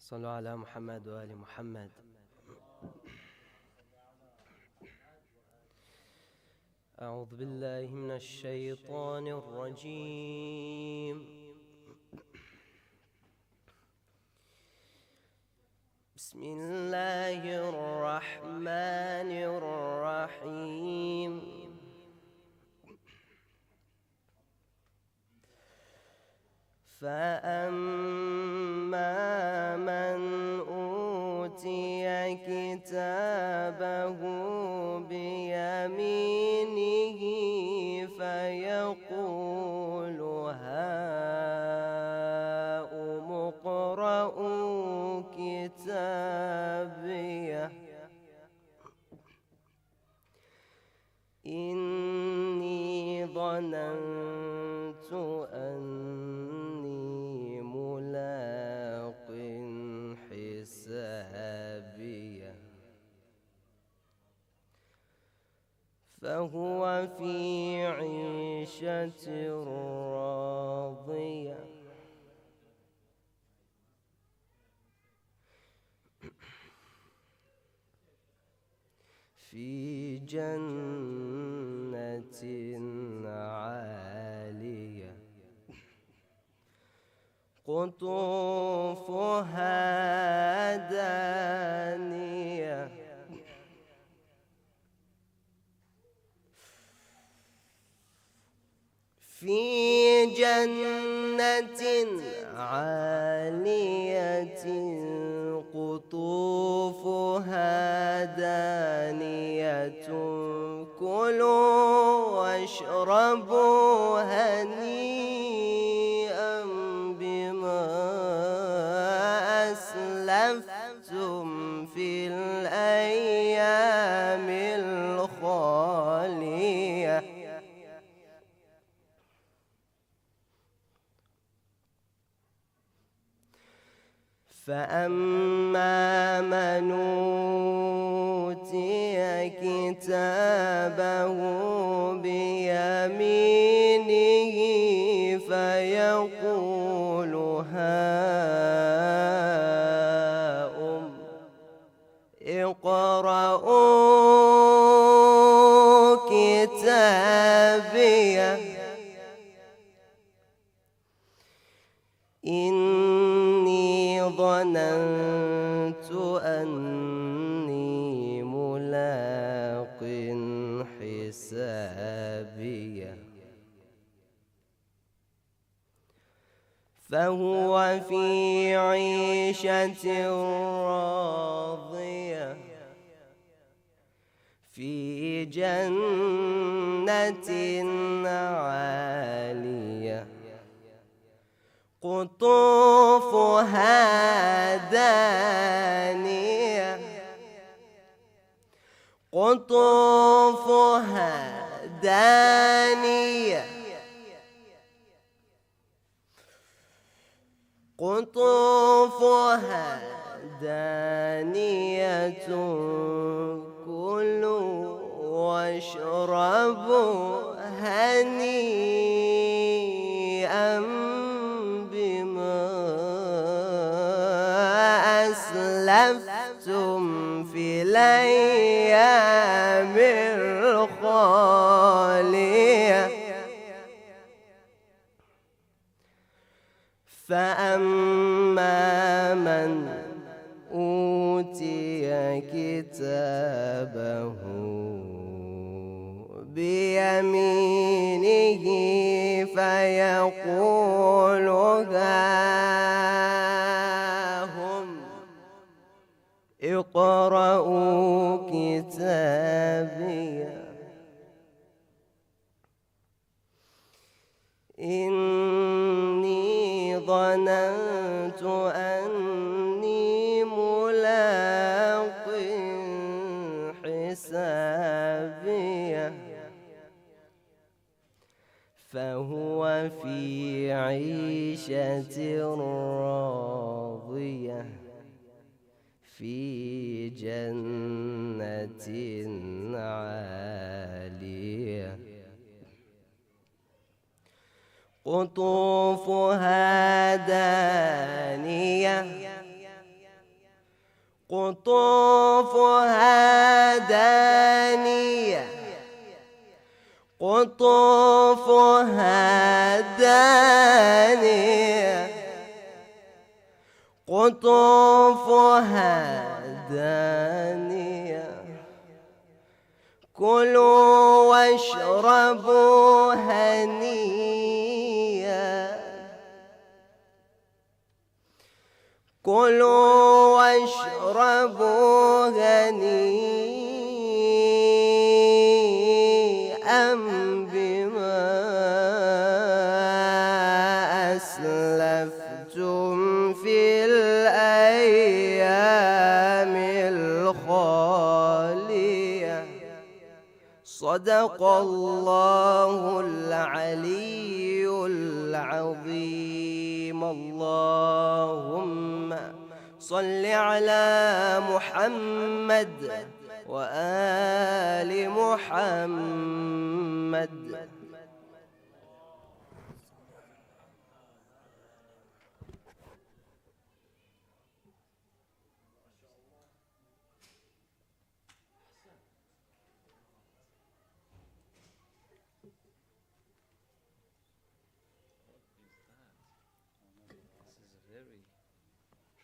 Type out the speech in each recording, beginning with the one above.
صلوا على محمد وآل محمد. أعوذ بالله من الشيطان الرجيم. بسم الله الرحمن الرحيم. فأما من أوتي كتابه بيمينه فيقول هاؤم اقرءوا كتابيه إني ظننت أني ملاق حسابيه فهو في عيشة راضية في جنة عالية قطوفها دانية في جنة عالية قطوفها دانية كلوا واشربوا هنيئا بما أسلفتم في الأيام الخالية فأما من أوتي كتابه بيمينه فيقول هاؤم اقرءوا كتابيه إني ظننت أني ملاق حسابيه فهو في عيشة راضية في جنة عالية قطوفها دانية قطوفها دانية قطوفها دانية كلوا واشربوا هنيئا بما أسلفتم في الأيام الخالية فأما من أوتي كتابه بيمينه فيقول هاهم اقرءوا كتابيه إني ظننت أني ملاق حسابيه فهو في عيشة راضية في جنة عالية قطوفها دانية قطوفها دانية قطوفها دانية قطوفها دانية كلوا واشربوا هنيا كلوا واشربوا هنيئا بما أسلفتم في الأيام الخالية صدق الله العلي العظيم. اللهم صل على محمد وآل محمد.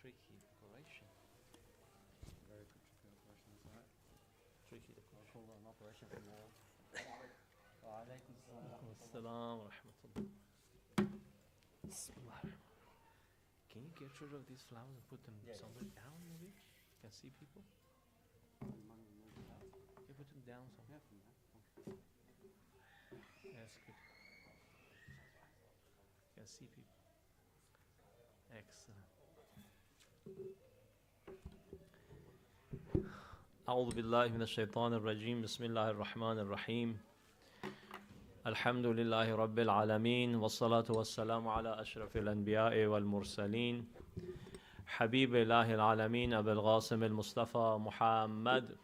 Tricky operation. Very tricky operation, is that? Tricky operation. Call that an operation for war. Walaikum assalam wa rahmatullah. Bismillah. Can you get rid of these flowers and put them somewhere down, maybe? Can see people? You put them down somewhere. That's good. Can see people. Excellent. أعوذ بالله من الشيطان الرجيم بسم الله الرحمن الرحيم الحمد لله رب العالمين والصلاة والسلام على أشرف الأنبياء والمرسلين حبيب الله العالمين أبي القاسم المصطفى محمد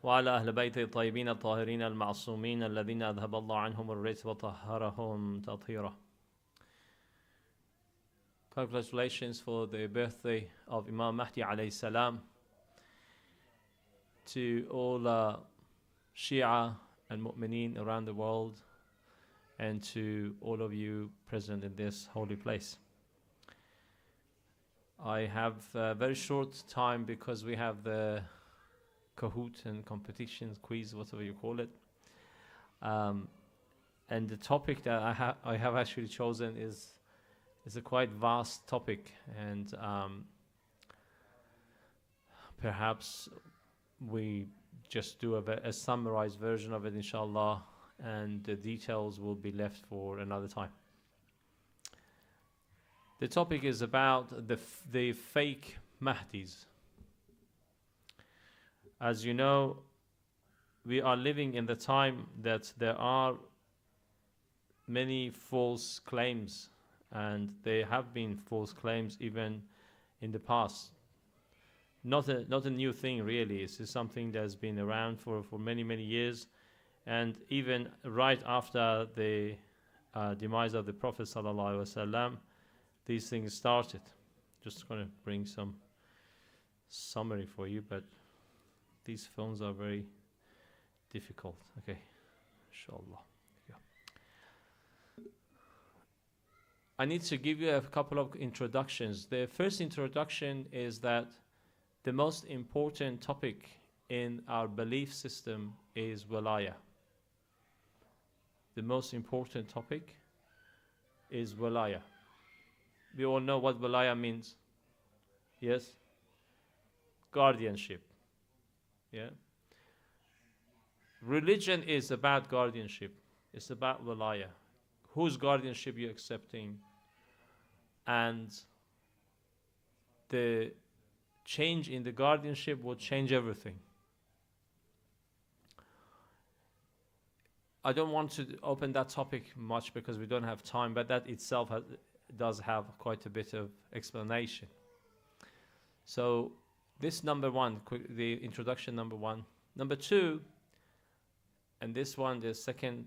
وعلى أهل بيته الطيبين الطاهرين المعصومين الذين أذهب الله عنهم الرجس وطهرهم تطهيرا. Congratulations for the birthday of Imam Mahdi alayhi salam. To all Shia and Mu'mineen around the world, and to all of you present in this holy place. I have a very short time because we have the Kahoot and competitions, quiz, whatever you call it. And the topic that I have actually chosen is a quite vast topic, and perhaps we just do a summarized version of it, inshallah, and the details will be left for another time. The topic is about the fake Mahdis. As you know, we are living in the time that there are many false claims, and there have been false claims even in the past. Not a new thing, really. It's just something that's been around for many, many years. And even right after the demise of the Prophet ﷺ, these things started. Just going to bring some summary for you, but these phones are very difficult. Okay, inshallah. I need to give you a couple of introductions. The first introduction is that the most important topic in our belief system is walaya. The most important topic is walaya. We all know what walaya means. Yes? Guardianship. Yeah? Religion is about guardianship. It's about walaya. Whose guardianship you're accepting, and the change in the guardianship will change everything. I don't want to open that topic much because we don't have time, but that itself does have quite a bit of explanation. So this number one, the introduction number one. Number two, and this one, the second,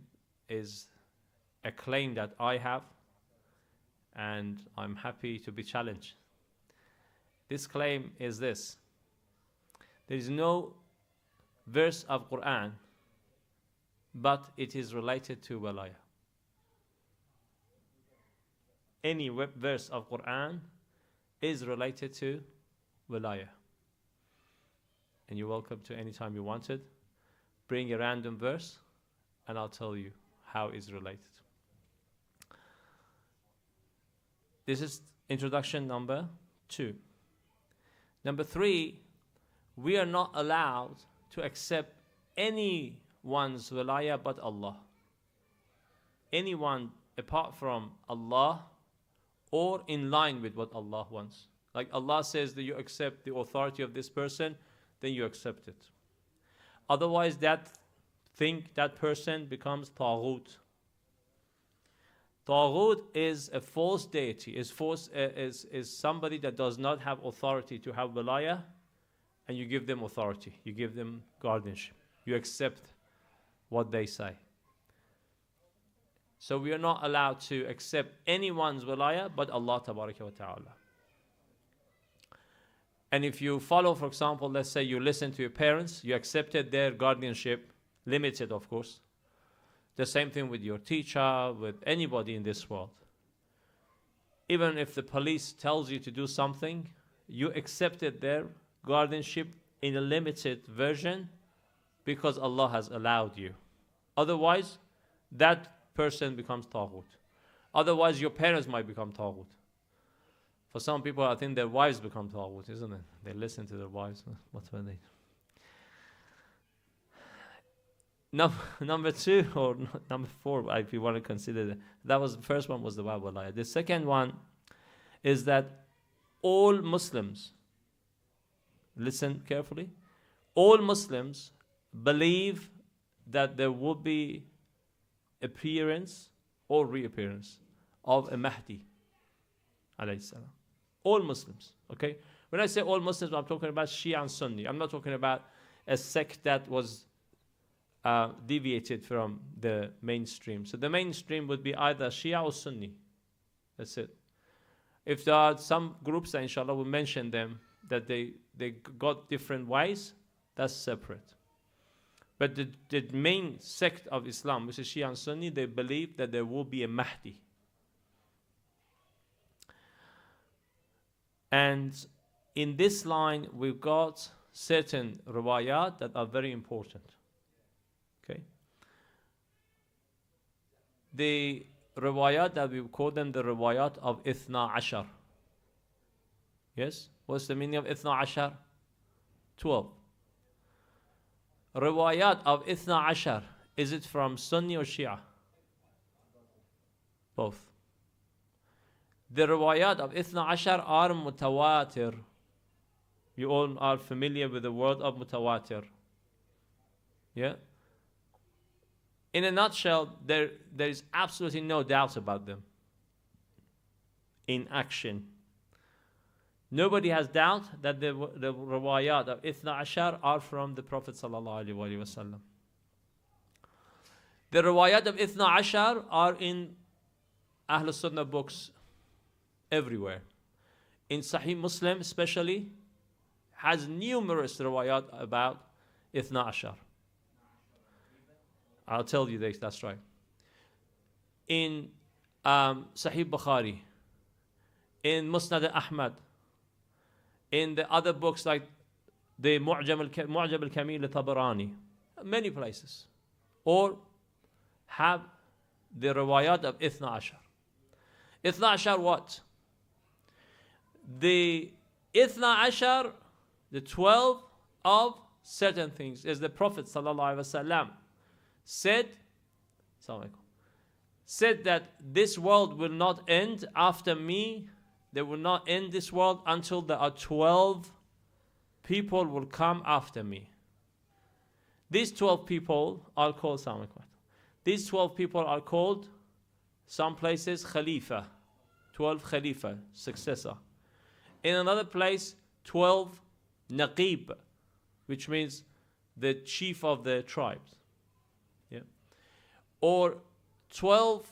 is a claim that I have, and I'm happy to be challenged. This claim is this: there is no verse of Quran, but it is related to Walaya. Any verse of Quran is related to Walaya. And you're welcome to any time you wanted. Bring a random verse and I'll tell you how it's related. This is introduction number 2. Number 3, we are not allowed to accept anyone's walaya but Allah. Anyone apart from Allah or in line with what Allah wants. Like Allah says that you accept the authority of this person, then you accept it. Otherwise that person becomes Taghut. Taghut is a false deity, is somebody that does not have authority to have walaya, and you give them authority, you give them guardianship, you accept what they say. So we are not allowed to accept anyone's walaya but Allah Tabaraka wa Ta'ala. And if you follow, for example, let's say you listen to your parents, you accepted their guardianship, limited of course. The same thing with your teacher, with anybody in this world. Even if the police tells you to do something, you accepted their guardianship in a limited version because Allah has allowed you. Otherwise, that person becomes Taghut. Otherwise, your parents might become Taghut. For some people, I think their wives become Taghut, isn't it? They listen to their wives. What were they? Number 2 or number 4, if you want to consider that was the first one, was the walaya. The second one is that all Muslims, listen carefully, all Muslims believe that there will be appearance or reappearance of a Mahdi alayhi salam. All Muslims, okay? When I say all Muslims, I'm talking about Shia and Sunni. I'm not talking about a sect that was deviated from the mainstream. So the mainstream would be either Shia or Sunni. That's it. If there are some groups that inshallah we'll mention them, that they got different ways, that's separate. But the main sect of Islam, which is Shia and Sunni, they believe that there will be a Mahdi. And in this line, we've got certain riwayat that are very important. Okay. The riwayat that we call them the riwayat of Ithna Ashar. Yes? What's the meaning of Ithna Ashar? 12. Riwayat of Ithna Ashar, is it from Sunni or Shia? Both. The riwayat of Ithna Ashar are mutawatir. You all are familiar with the word of mutawatir. Yeah? In a nutshell, there is absolutely no doubt about them. In action. Nobody has doubt that the riwayat of Ithna Ashar are from the Prophet sallallahu alaihi wasallam. The riwayat of Ithna Ashar are in Ahl Sunnah books everywhere. In Sahih Muslim especially, has numerous riwayat about Ithna Ashar. I'll tell you this, that's right. In Sahih Bukhari, in Musnad Ahmad, in the other books like the Mu'jam al-Kamil al-Tabarani, many places, or have the riwayat of Ithna Ashar. Ithna Ashar what? The Ithna Ashar, the 12 of certain things, is the Prophet sallallahu alaihi wasallam said that this world will not end after me. They will not end this world until there are 12 people will come after me. These 12 people are called These 12 people are called, some places, Khalifa. 12 Khalifa, successor. In another place, 12 Naqib, which means the chief of the tribes. Yeah. Or 12,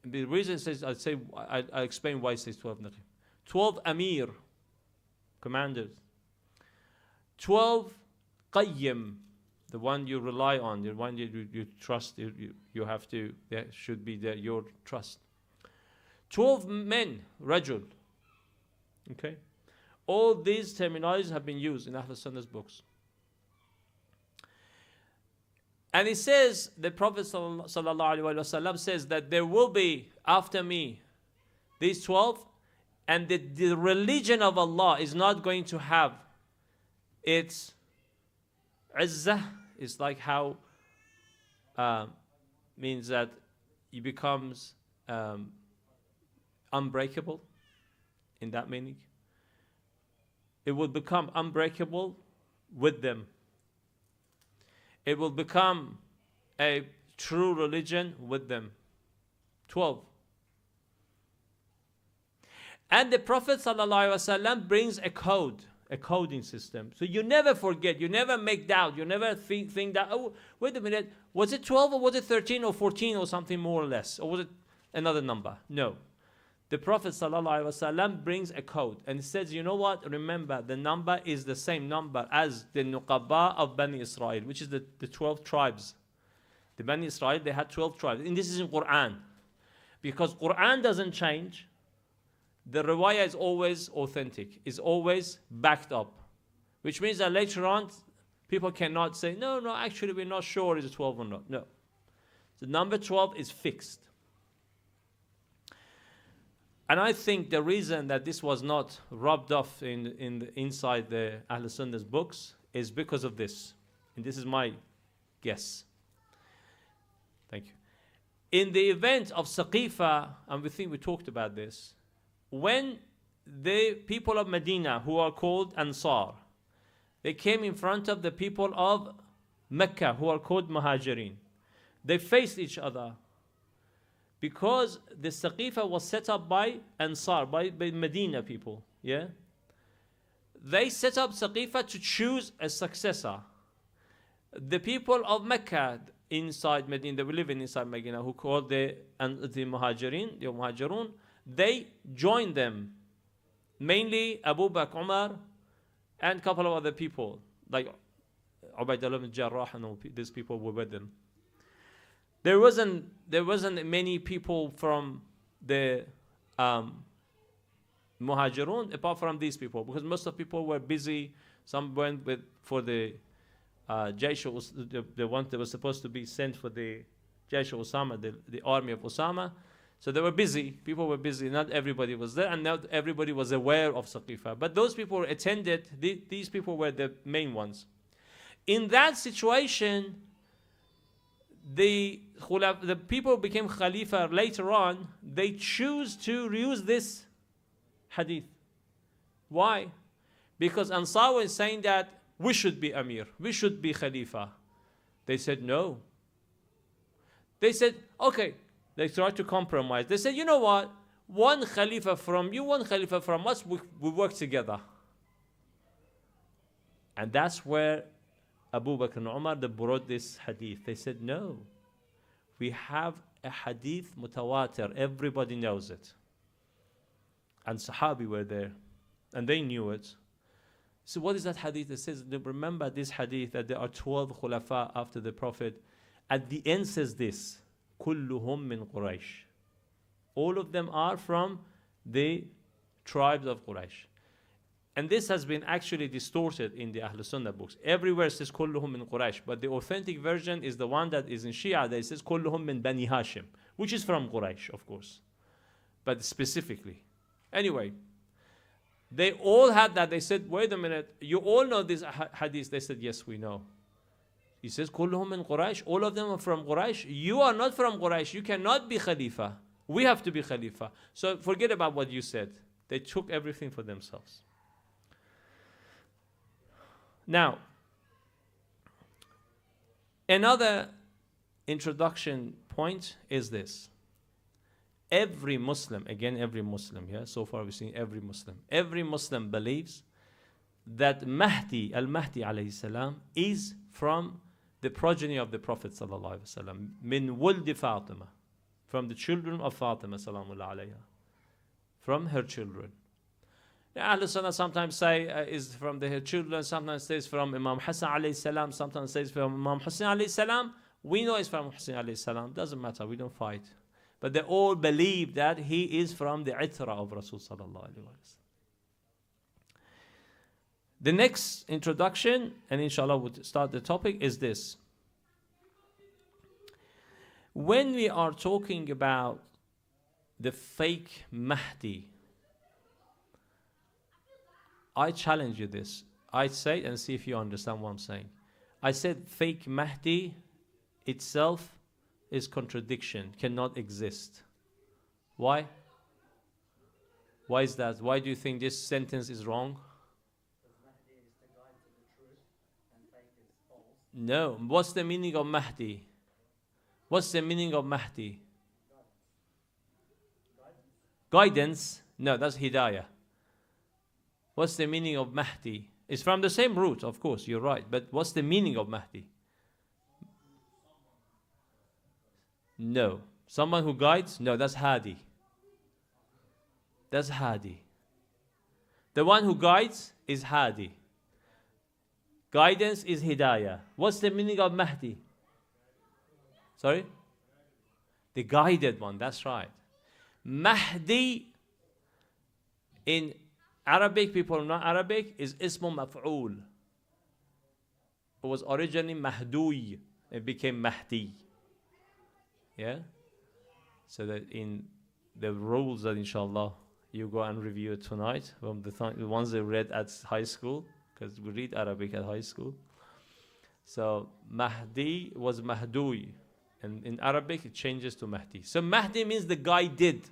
the reason it says, I explain why it says 12 Naqib. 12 Amir, commanders. 12 qayyim, the one you rely on, the one you trust, you have to, there should be your trust. 12 men, rajul. Okay? All these terminologies have been used in Ahl Sunnah's books. And it says, the Prophet ﷺ says that there will be after me these 12, and the religion of Allah is not going to have its izzah. It's like how means that it becomes unbreakable, in that meaning. It will become unbreakable with them. It will become a true religion with them. 12. And the Prophet ﷺ brings a code, a coding system. So you never forget, you never make doubt, you never think that, oh, wait a minute, was it 12 or was it 13 or 14 or something more or less? Or was it another number? No. The Prophet ﷺ brings a code and says, you know what? Remember, the number is the same number as the Nuqaba of Bani Israel, which is the 12 tribes. The Bani Israel, they had 12 tribes. And this is in Quran. Because Quran doesn't change. The riwayah is always authentic, is always backed up. Which means that later on, people cannot say, no, actually we're not sure is it 12 or not. No. The number 12 is fixed. And I think the reason that this was not rubbed off inside the Ahl Sunnah's books is because of this. And this is my guess. Thank you. In the event of Saqifa, and we think we talked about this, when the people of Medina, who are called Ansar, they came in front of the people of Mecca, who are called Muhajirin. They faced each other. Because the Saqifa was set up by Ansar, by Medina people, yeah? They set up Saqifa to choose a successor. The people of Mecca inside Medina, they were living inside Medina, who called the Muhajirun, they joined them. Mainly Abu Bakr, Umar, and a couple of other people, like Ubaydullah ibn Jarrah, and all these people were with them. There wasn't many people from the Muhajirun apart from these people, because most of the people were busy. Some went for the Jaysh, the ones that were supposed to be sent for the Jaysh Osama, the army of Osama. So they were busy. People were busy. Not everybody was there, and not everybody was aware of Saqifa. But those people who attended, these people were the main ones. In that situation, the people who became Khalifa later on, they choose to use this hadith. Why? Because Ansar was saying that we should be Amir, we should be Khalifa. They said no. They said, okay, they tried to compromise. They said, you know what? One Khalifa from you, one Khalifa from us, we work together. And that's where Abu Bakr and Umar, they brought this hadith. They said, no, we have a hadith mutawatir. Everybody knows it. And Sahabi were there, and they knew it. So what is that hadith? It says, remember this hadith, that there are 12 khulafa after the Prophet. At the end says this, kulluhum min Quraysh. All of them are from the tribes of Quraysh. And this has been actually distorted in the Ahl Sunnah books. Everywhere it says kulluhum min Quraysh, but the authentic version is the one that is in Shia, that it says kulluhum min Bani Hashim, which is from Quraysh, of course, but specifically. Anyway, they all had that. They said, wait a minute, you all know this hadith? They said, yes, we know. He says, kulluhum min Quraysh, all of them are from Quraysh. You are not from Quraysh, you cannot be Khalifa. We have to be Khalifa. So forget about what you said. They took everything for themselves. Now, another introduction point is this. Every Muslim, again every Muslim, yeah, so far we've seen every Muslim believes that Mahdi, Al-Mahdi alayhi salam, is from the progeny of the Prophet sallallahu alaihi wasallam, min wuldi Fatima, from the children of Fatima sallallahu alayha, from her children. Ahlul Sunnah sometimes say is from their children, sometimes says from Imam Hassan alayhi salam, sometimes says from Imam Hussein alayhi salam. We know it's from Hussein alayhi salam. Doesn't matter, we don't fight. But they all believe that he is from the itra of Rasul sallallahu alayhi wa sallam. The next introduction, and inshallah we'll start the topic, is this. When we are talking about the fake Mahdi, I challenge you this. I say, and see if you understand what I'm saying. I said fake Mahdi itself is contradiction, cannot exist. Why? Why is that? Why do you think this sentence is wrong? No. What's the meaning of Mahdi? What's the meaning of Mahdi? Guidance? No, that's Hidayah. What's the meaning of Mahdi? It's from the same root, of course, you're right. But what's the meaning of Mahdi? No. Someone who guides? No, that's Hadi. That's Hadi. The one who guides is Hadi. Guidance is Hidayah. What's the meaning of Mahdi? Sorry? The guided one, that's right. Mahdi in Arabic, people not Arabic, is ismu maf'ul. It was originally Mahduy. It became Mahdi. Yeah? So that in the rules that inshallah you go and review it tonight, from the ones they read at high school, because we read Arabic at high school. So Mahdi was Mahduy. And in Arabic it changes to Mahdi. So Mahdi means the guided.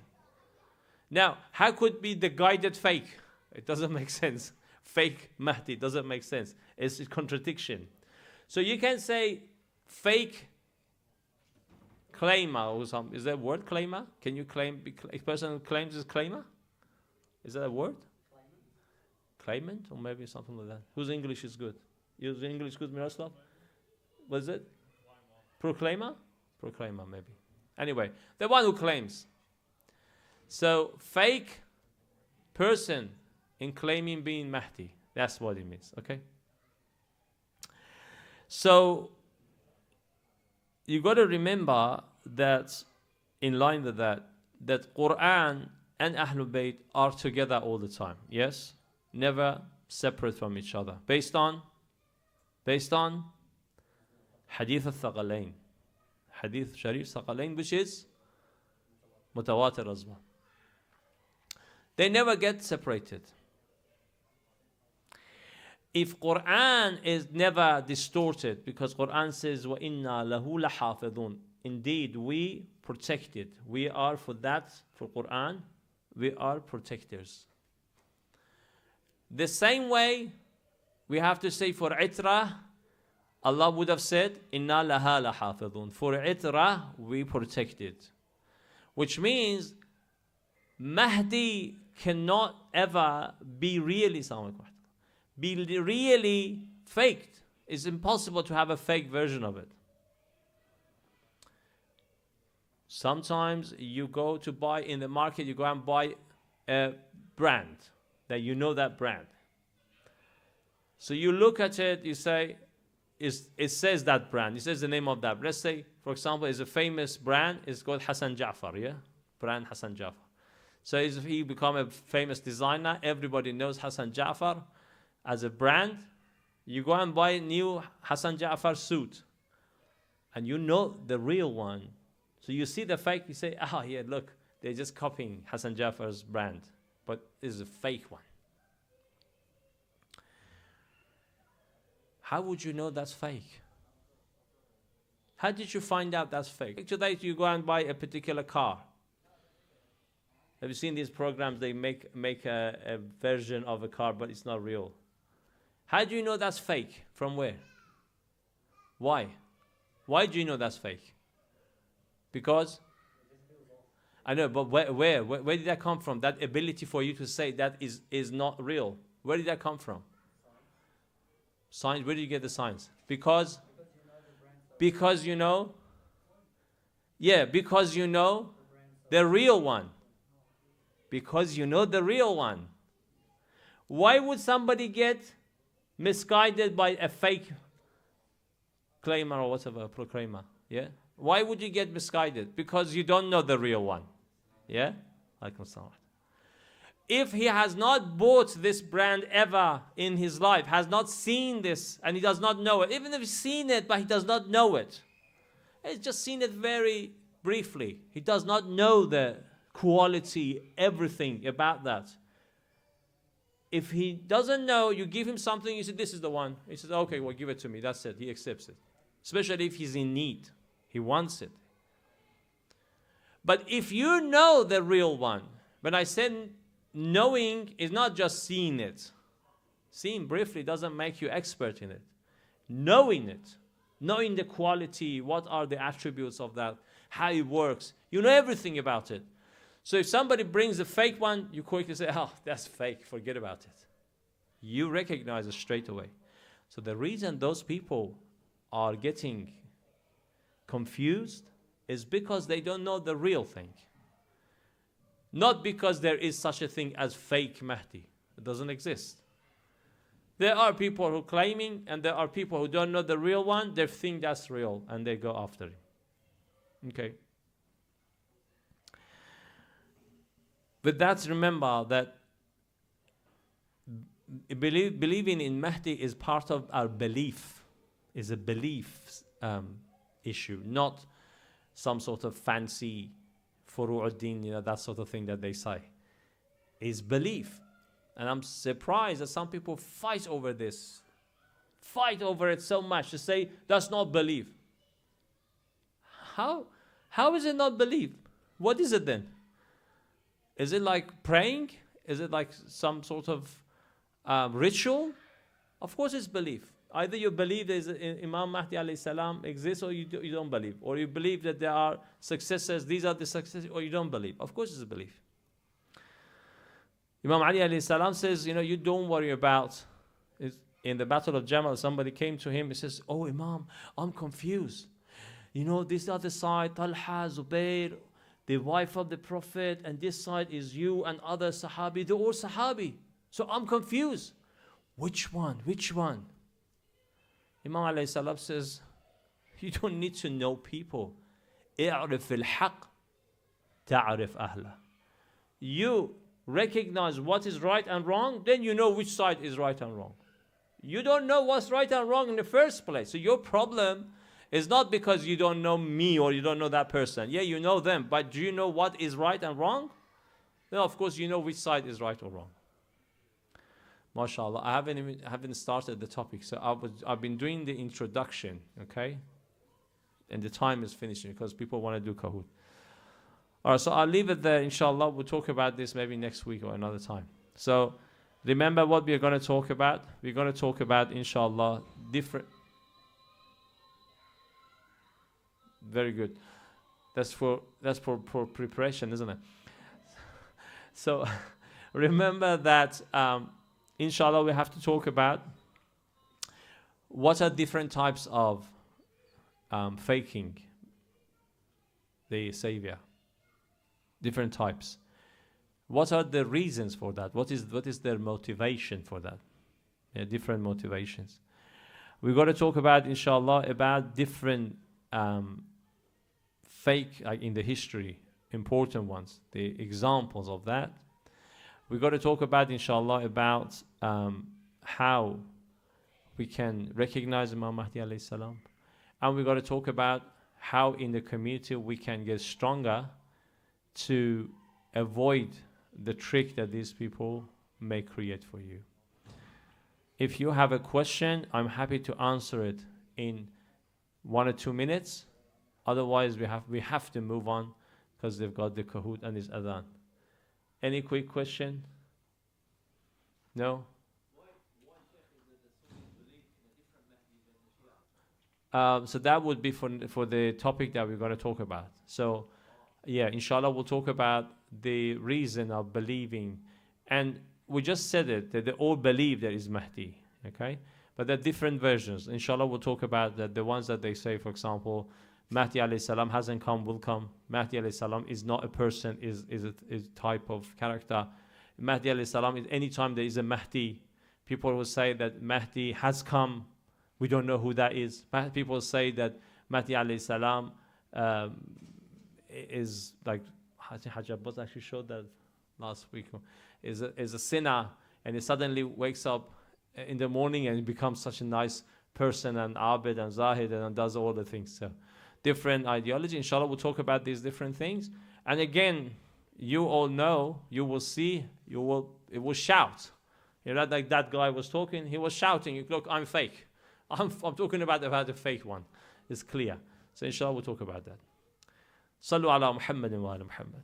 Now, how could be the guided fake? It doesn't make sense. Fake Mahdi doesn't make sense. It's a contradiction. So you can say fake claimer or something. Is that a word, claimer? Can you claim, a person who claims is claimer? Is that a word? Claimant? Or maybe something like that. Whose English is good? Your English good, Miroslav? What is it? Proclaimer? Proclaimer, maybe. Anyway, the one who claims. So, fake person in claiming being Mahdi. That's what it means, okay? So, you got to remember that, in line with that Quran and Ahlul Bayt are together all the time. Yes? Never separate from each other. Based on Hadith al-Thaqalain. Hadith Sharif Thaqalain, which is Mutawatir as well. They never get separated. If Quran is never distorted, because Quran says, وَإِنَّا لَهُ لَحَافِظُونَ, indeed, we protected. We are for that, for Quran, we are protectors. The same way, we have to say for Itra, Allah would have said, Inna laha lahafidun. For Itra, we protected. Which means, Mahdi cannot ever be really faked. It's impossible to have a fake version of it. Sometimes you go to buy in the market, you go and buy a brand that you know that brand. So you look at it, you say, it says that brand, it says the name of that. Let's say, for example, it's a famous brand, it's called Hassan Ja'far, yeah? Brand Hassan Ja'far. So if he become a famous designer, everybody knows Hassan Ja'far as a brand. You go and buy a new Hassan Ja'far suit, and you know the real one. So you see the fake, you say, yeah, look, they're just copying Hassan Ja'far's brand, but it's a fake one. How would you know that's fake? How did you find out that's fake? Today you go and buy a particular car. Have you seen these programs? They make a version of a car, but it's not real. How do you know that's fake? From where? Why? Why do you know that's fake? Because? I know, but where did that come from? That ability for you to say that is not real. Where did that come from? Science. Where did you get the science? Because you know. Yeah, because you know the real one. Because you know the real one. Why would somebody get misguided by a fake claimer or whatever, proclaimer? Yeah? Why would you get misguided? Because you don't know the real one. Yeah? If he has not bought this brand ever in his life, has not seen this, and he does not know it, even if he's seen it, but he does not know it, he's just seen it very briefly. He does not know the quality, everything about that. If he doesn't know, you give him something, you say, this is the one. He says, okay, well, give it to me. That's it. He accepts it. Especially if he's in need. He wants it. But if you know the real one, when I said knowing is not just seeing it. Seeing briefly doesn't make you expert in it. Knowing it, knowing the quality, what are the attributes of that, how it works, you know everything about it. So if somebody brings a fake one, you quickly say, oh, that's fake, forget about it. You recognize it straight away. So the reason those people are getting confused is because they don't know the real thing. Not because there is such a thing as fake Mahdi. It doesn't exist. There are people who are claiming, and there are people who don't know the real one. They think that's real, and they go after him. Okay. But that's, remember that believing in Mahdi is part of our belief, is a belief issue, not some sort of fancy furu'uddin, that sort of thing that they say. Is belief. And I'm surprised that some people fight over this, fight over it so much to say that's not belief. How is it not belief? What is it then? Is it like praying? Is it like some sort of ritual? Of course it's belief. Either you believe there's Imam Mahdi alayhi salam exists, or you don't believe. Or you believe that there are successors, these are the successors, or you don't believe. Of course it's a belief. Imam Ali alayhi salam says, you don't worry about it. In the Battle of Jamal, somebody came to him, he says, oh Imam, I'm confused. This other side, Talha, Zubair, the wife of the Prophet, and this side is you and other Sahabi, they're all Sahabi. So I'm confused. Which one? Which one? Imam alayhi salam says, you don't need to know people. اعرف الحق تعرف أهله. You recognize what is right and wrong, then you know which side is right and wrong. You don't know what's right and wrong in the first place. So your problem is not because you don't know me or you don't know that person. Yeah, you know them, but do you know what is right and wrong? Then of course you know which side is right or wrong. MashaAllah, I haven't started the topic, so I've been doing the introduction, okay? And the time is finishing because people want to do Kahoot. Alright, so I'll leave it there, inshallah. We'll talk about this maybe next week or another time. So remember what we're going to talk about? We're going to talk about, inshallah, different... Very good. That's for preparation, isn't it? So remember that... inshallah, we have to talk about what are different types of faking the Savior. Different types. What are the reasons for that? What is their motivation for that? Yeah, different motivations. We're going to talk about, inshallah, about different fake in the history, important ones, the examples of that. We're going to talk about, inshallah, about how we can recognize Imam Mahdi alayhi salam. And we're going to talk about how in the community we can get stronger to avoid the trick that these people may create for you. If you have a question, I'm happy to answer it in 1 or 2 minutes. Otherwise, we have to move on because they've got the Kahoot and his adhan. Any quick question? No? So that would be for the topic that we're going to talk about. So, yeah, inshallah, we'll talk about the reason of believing. And we just said it, that they all believe there is Mahdi, okay? But there are different versions. Inshallah, we'll talk about that. The ones that they say, for example, Mahdi alayhi salam hasn't come, will come. Mahdi alayhi salam is not a person, is a type of character. Mahdi alayhi salam, anytime there is a Mahdi, people will say that Mahdi has come. We don't know who that is. People say that Mahdi alayhi salam is like, Hajj Abbas actually showed that last week, is a sinner, and he suddenly wakes up in the morning and he becomes such a nice person and abid and zahid and does all the things. So different ideology. Inshallah, we'll talk about these different things. And again, you all know, you will see, it will shout. You know, like that guy was talking, he was shouting, look, I'm fake. I'm talking about the fake one. It's clear. So inshallah, we'll talk about that. Sallu ala Muhammadin wa ala Muhammad.